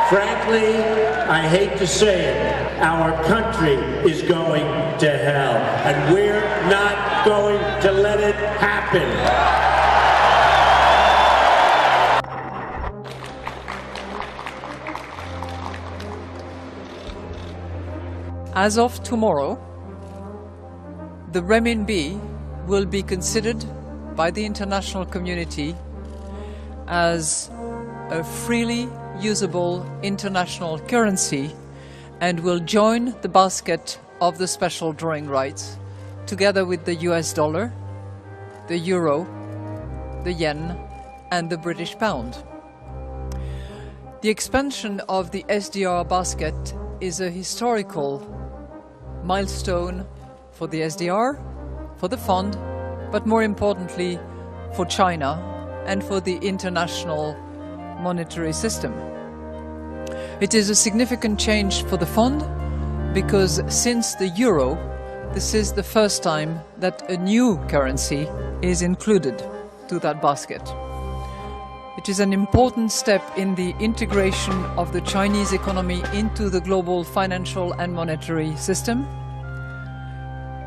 Frankly, I hate to say it, our country is going to hell, and we're not going to let it happen. As of tomorrow, the renminbi will be considered by the international community as a freely usable international currency and will join the basket of the special drawing rights together with the US dollar, the euro, the yen and the British pound. The expansion of the SDR basket is a historical milestone for the SDR, for the fund, but more importantly for China and for the international monetary system. It is a significant change for the fund because since the euro, this is the first time that a new currency is included to that basket. It is an important step in the integration of the Chinese economy into the global financial and monetary system.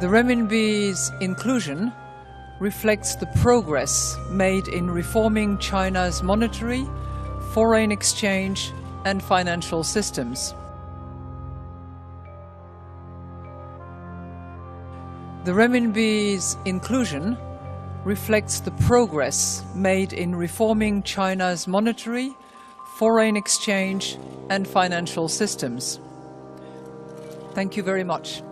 The renminbi's inclusion reflects the progress made in reforming China's monetary, foreign exchange and financial systems. The renminbi's inclusion reflects the progress made in reforming China's monetary, foreign exchange and financial systems. Thank you very much.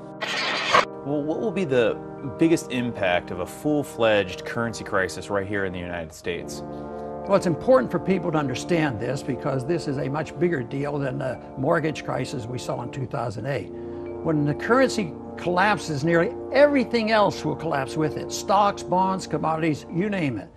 Well, what will be the biggest impact of a full-fledged currency crisis right here in the United States? Well, it's important for people to understand this because this is a much bigger deal than the mortgage crisis we saw in 2008. When the currency collapses, nearly everything else will collapse with it. Stocks, bonds, commodities, you name it.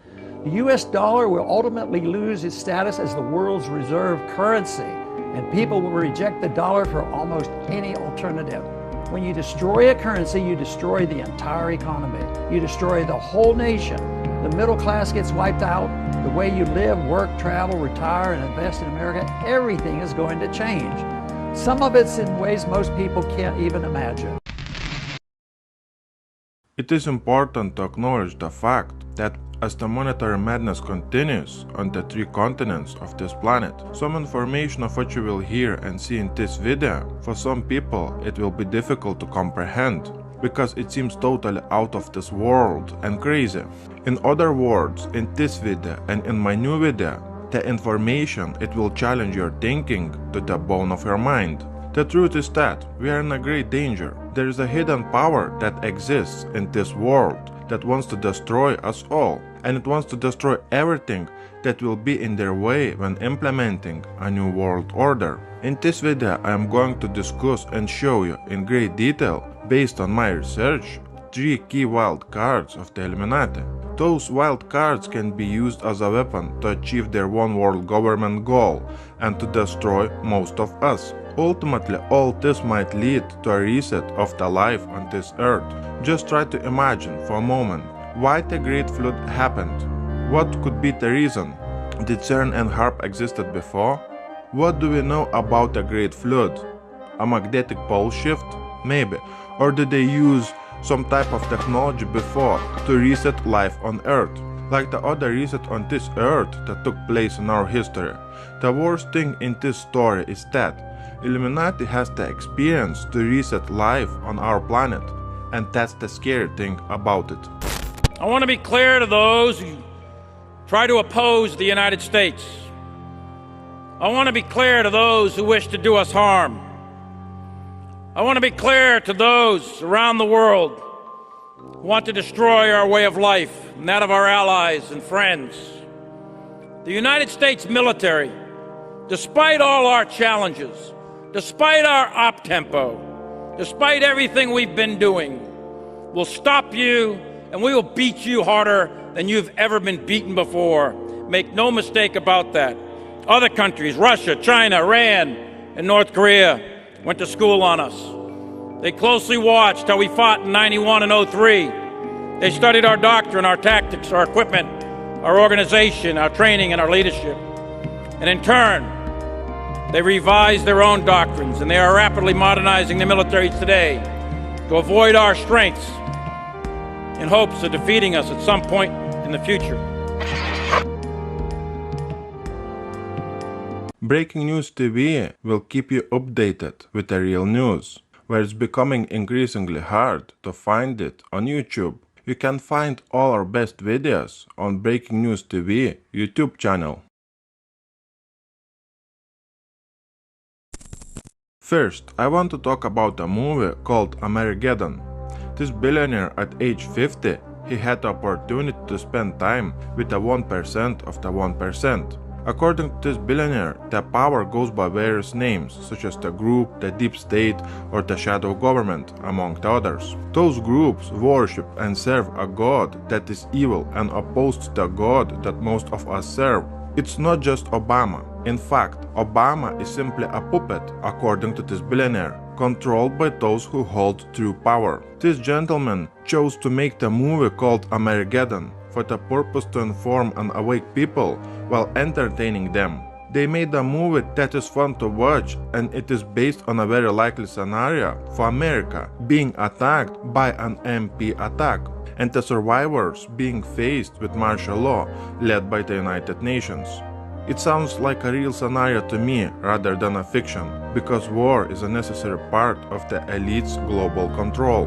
The US dollar will ultimately lose its status as the world's reserve currency, and people will reject the dollar for almost any alternative. When you destroy a currency, you destroy the entire economy. You destroy the whole nation. The middle class gets wiped out. The way you live, work, travel, retire, and invest in America, everything is going to change. Some of it's in ways most people can't even imagine. It is important to acknowledge the fact that as the monetary madness continues on the 3 continents of this planet, some information of what you will hear and see in this video, for some people it will be difficult to comprehend, because it seems totally out of this world and crazy. In other words, in this video and in my new video, the information it will challenge your thinking to the bone of your mind. The truth is that we are in a great danger. There is a hidden power that exists in this world that wants to destroy us all, and it wants to destroy everything that will be in their way when implementing a new world order. In this video I am going to discuss and show you in great detail, based on my research, 3 key wild cards of the Illuminati. Those wild cards can be used as a weapon to achieve their one world government goal and to destroy most of us. Ultimately, all this might lead to a reset of the life on this earth. Just try to imagine for a moment why the Great Flood happened. What could be the reason? Did CERN and HARP existed before? What do we know about the Great Flood? A magnetic pole shift? Maybe. Or did they use some type of technology before to reset life on Earth, like the other reset on this Earth that took place in our history? The worst thing in this story is that Illuminati has the experience to reset life on our planet, and that's the scary thing about it. I want to be clear to those who try to oppose the United States. I want to be clear to those who wish to do us harm. I want to be clear to those around the world who want to destroy our way of life and that of our allies and friends. The United States military, despite all our challenges, despite our op-tempo, despite everything we've been doing, will stop you and we will beat you harder than you've ever been beaten before. Make no mistake about that. Other countries, Russia, China, Iran, and North Korea, went to school on us. They closely watched how we fought in 91 and 03. They studied our doctrine, our tactics, our equipment, our organization, our training, and our leadership. And in turn, They revised their own doctrines, and they are rapidly modernizing their militaries today to avoid our strengths in hopes of defeating us at some point in the future. Breaking News TV will keep you updated with the real news, where it's becoming increasingly hard to find it on YouTube. You can find all our best videos on Breaking News TV YouTube channel. First, I want to talk about a movie called Armageddon. This billionaire at age 50, he had the opportunity to spend time with the 1% of the 1%. According to this billionaire, the power goes by various names, such as the group, the deep state, or the shadow government, among the others. Those groups worship and serve a god that is evil and opposed to the god that most of us serve. It's not just Obama. In fact, Obama is simply a puppet, according to this billionaire, controlled by those who hold true power. This gentleman chose to make the movie called Armageddon for the purpose to inform and awake people while entertaining them. They made a movie that is fun to watch, and it is based on a very likely scenario for America being attacked by an MP attack, and the survivors being faced with martial law led by the United Nations. It sounds like a real scenario to me rather than a fiction, because war is a necessary part of the elite's global control.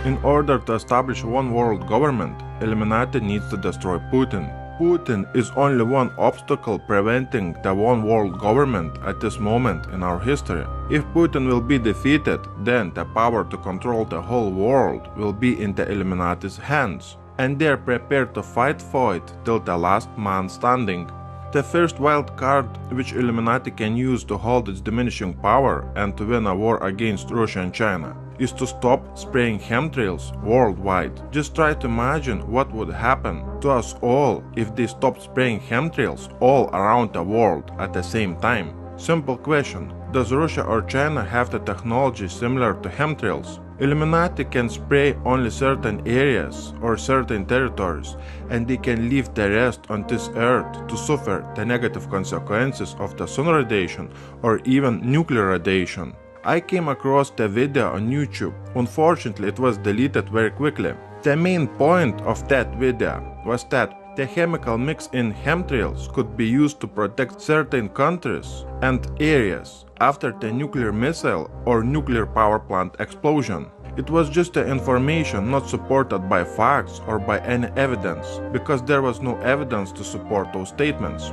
In order to establish one world government, Illuminati needs to destroy Putin. Putin is only one obstacle preventing the one world government at this moment in our history. If Putin will be defeated, then the power to control the whole world will be in the Illuminati's hands, and they are prepared to fight for it till the last man standing. The first wild card which Illuminati can use to hold its diminishing power and to win a war against Russia and China is to stop spraying chemtrails worldwide. Just try to imagine what would happen to us all if they stopped spraying chemtrails all around the world at the same time. Simple question: does Russia or China have the technology similar to chemtrails? Illuminati can spray only certain areas or certain territories, and they can leave the rest on this earth to suffer the negative consequences of the sun radiation or even nuclear radiation. I came across the video on YouTube. Unfortunately, it was deleted very quickly. The main point of that video was that the chemical mix in chemtrails could be used to protect certain countries and areas after the nuclear missile or nuclear power plant explosion. It was just the information not supported by facts or by any evidence, because there was no evidence to support those statements.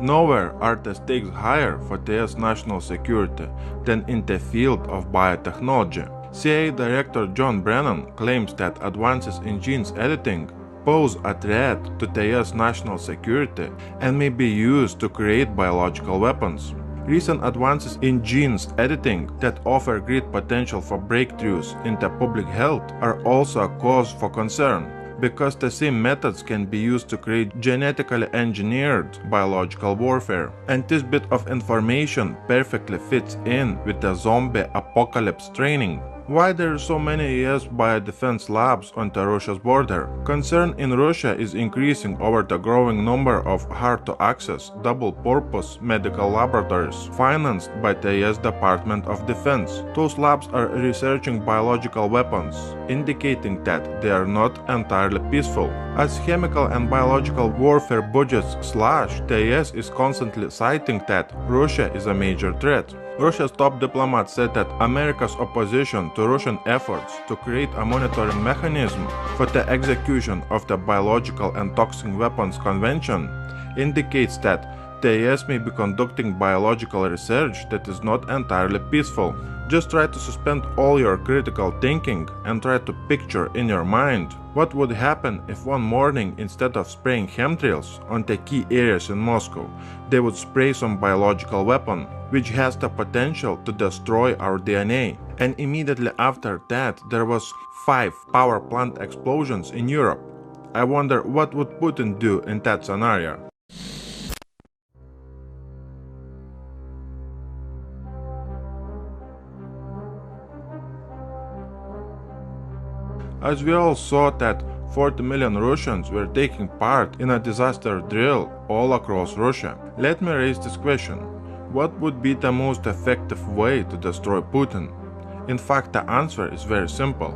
Nowhere are the stakes higher for TS national security than in the field of biotechnology. CIA Director John Brennan claims that advances in genes editing pose a threat to TS national security and may be used to create biological weapons. Recent advances in genes editing that offer great potential for breakthroughs in the public health are also a cause for concern, because the same methods can be used to create genetically engineered biological warfare. And this bit of information perfectly fits in with the zombie apocalypse training. Why there are so many US biodefense labs on the Russia's border? Concern in Russia is increasing over the growing number of hard-to-access, double-purpose medical laboratories financed by the US Department of Defense. Those labs are researching biological weapons, indicating that they are not entirely peaceful. As chemical and biological warfare budgets slash, the US is constantly citing that Russia is a major threat. Russia's top diplomat said that America's opposition to Russian efforts to create a monitoring mechanism for the execution of the Biological and Toxic Weapons Convention indicates that the US may be conducting biological research that is not entirely peaceful. Just try to suspend all your critical thinking and try to picture in your mind what would happen if one morning, instead of spraying chemtrails on the key areas in Moscow, they would spray some biological weapon, which has the potential to destroy our DNA. And immediately after that, there was 5 power plant explosions in Europe. I wonder what would Putin do in that scenario. As we all saw that 40 million Russians were taking part in a disaster drill all across Russia, let me raise this question. What would be the most effective way to destroy Putin? In fact, the answer is very simple.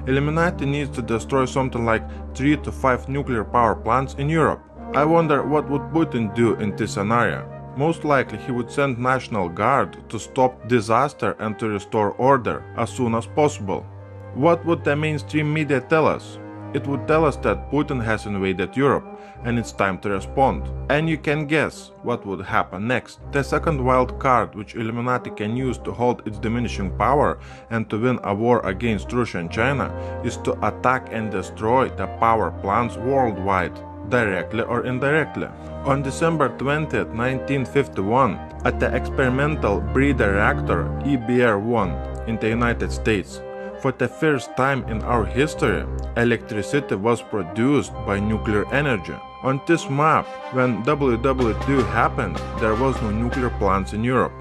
Illuminati needs to destroy something like 3 to 5 nuclear power plants in Europe. I wonder what would Putin do in this scenario. Most likely he would send National Guard to stop disaster and to restore order as soon as possible. What would the mainstream media tell us? It would tell us that Putin has invaded Europe and it's time to respond. And you can guess what would happen next. The second wild card which Illuminati can use to hold its diminishing power and to win a war against Russia and China is to attack and destroy the power plants worldwide, directly or indirectly. On December 20, 1951, at the experimental breeder reactor EBR-1 in the United States, for the first time in our history, electricity was produced by nuclear energy. On this map, when WW3 happened, there was no nuclear plants in Europe.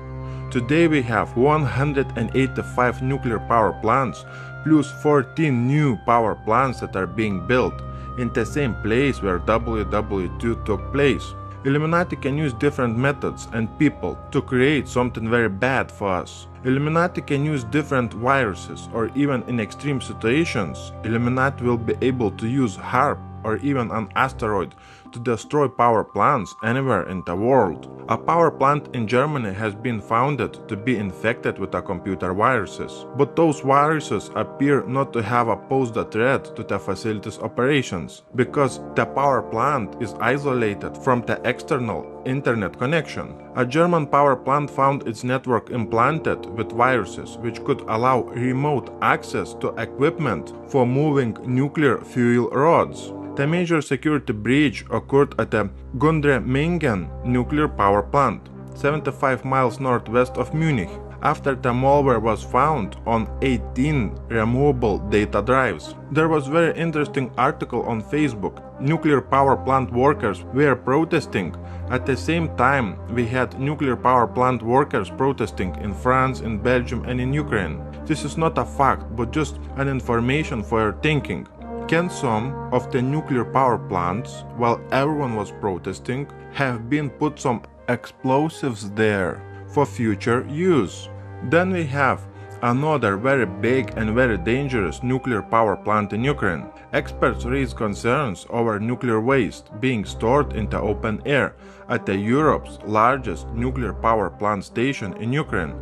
Today we have 185 nuclear power plants, plus 14 new power plants that are being built in the same place where WW2 took place. Illuminati can use different methods and people to create something very bad for us. Illuminati can use different viruses, or even in extreme situations, Illuminati will be able to use HARP or even an asteroid to destroy power plants anywhere in the world. A power plant in Germany has been founded to be infected with a computer viruses, but those viruses appear not to have posed a threat to the facility's operations, because the power plant is isolated from the external internet connection. A German power plant found its network implanted with viruses which could allow remote access to equipment for moving nuclear fuel rods. The major security breach occurred at the Gundremmingen nuclear power plant, 75 miles northwest of Munich, after the malware was found on 18 removable data drives. There was a very interesting article on Facebook. Nuclear power plant workers were protesting. At the same time, we had nuclear power plant workers protesting in France, in Belgium and in Ukraine. This is not a fact, but just an information for your thinking. Can some of the nuclear power plants, while everyone was protesting, have been put some explosives there for future use? Then we have another very big and very dangerous nuclear power plant in Ukraine. Experts raise concerns over nuclear waste being stored in the open air at the Europe's largest nuclear power plant station in Ukraine,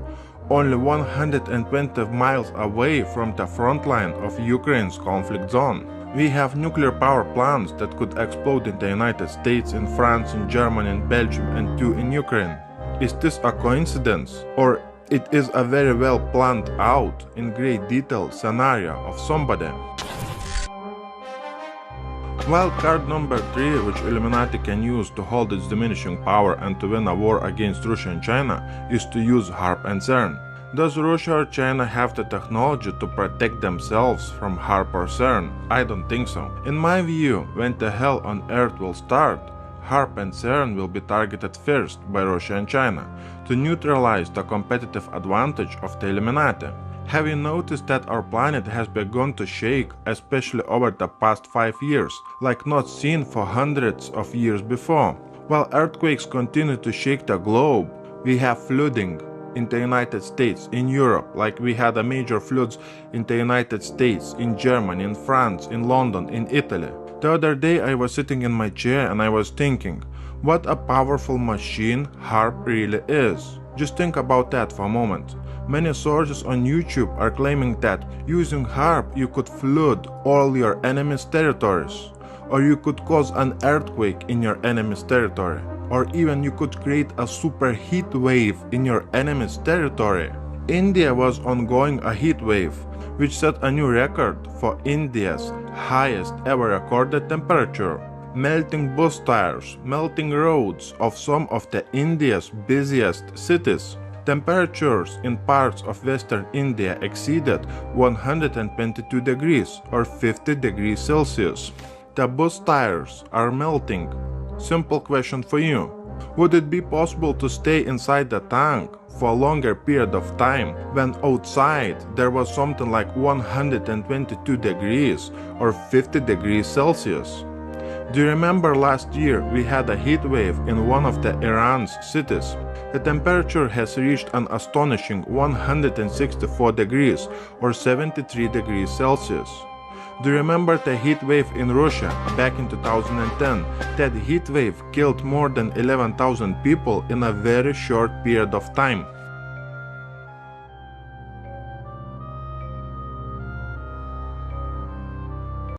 only 120 miles away from the front line of Ukraine's conflict zone. We have nuclear power plants that could explode in the United States, in France, in Germany, in Belgium, and 2 in Ukraine. Is this a coincidence, or it is a very well planned out in great detail scenario of somebody? Wild card number 3, which Illuminati can use to hold its diminishing power and to win a war against Russia and China, is to use HARP and CERN. Does Russia or China have the technology to protect themselves from HARP or CERN? I don't think so. In my view, when the hell on earth will start, HARP and CERN will be targeted first by Russia and China to neutralize the competitive advantage of the Illuminati. Have you noticed that our planet has begun to shake, especially over the past 5 years, like not seen for hundreds of years before? While earthquakes continue to shake the globe, we have flooding in the United States, in Europe, like we had a major floods in the United States, in Germany, in France, in London, in Italy. The other day I was sitting in my chair and I was thinking, what a powerful machine HARP really is. Just think about that for a moment. Many sources on YouTube are claiming that using HARP you could flood all your enemy's territories, or you could cause an earthquake in your enemy's territory, or even you could create a super heat wave in your enemy's territory. India was ongoing a heat wave, which set a new record for India's highest ever recorded temperature. Melting bus tires, melting roads of some of the India's busiest cities. Temperatures in parts of western India exceeded 122 degrees or 50 degrees Celsius. The bus tires are melting. Simple question for you. Would it be possible to stay inside the tank for a longer period of time when outside there was something like 122 degrees or 50 degrees Celsius? Do you remember last year we had a heat wave in one of the Iran's cities? The temperature has reached an astonishing 164 degrees or 73 degrees Celsius. Do you remember the heat wave in Russia back in 2010? That heat wave killed more than 11,000 people in a very short period of time.